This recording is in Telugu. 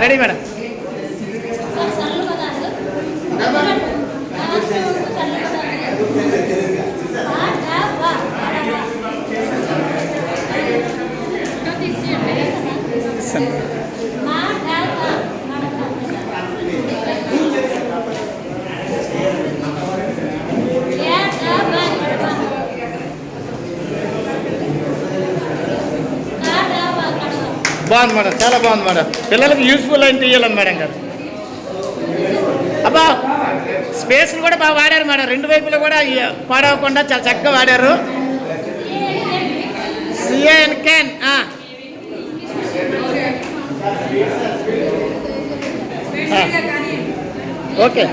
Ready madam. బాగుంది మేడం, చాలా బాగుంది మేడం. పిల్లలకి యూస్ఫుల్ అయిన తీయాలి మేడం గారు. అబ్బా స్పేస్లు కూడా బాగా వాడారు మేడం, రెండు వైపులు కూడా పాడవకుండా చాలా చక్కగా వాడారు. CAN can okay.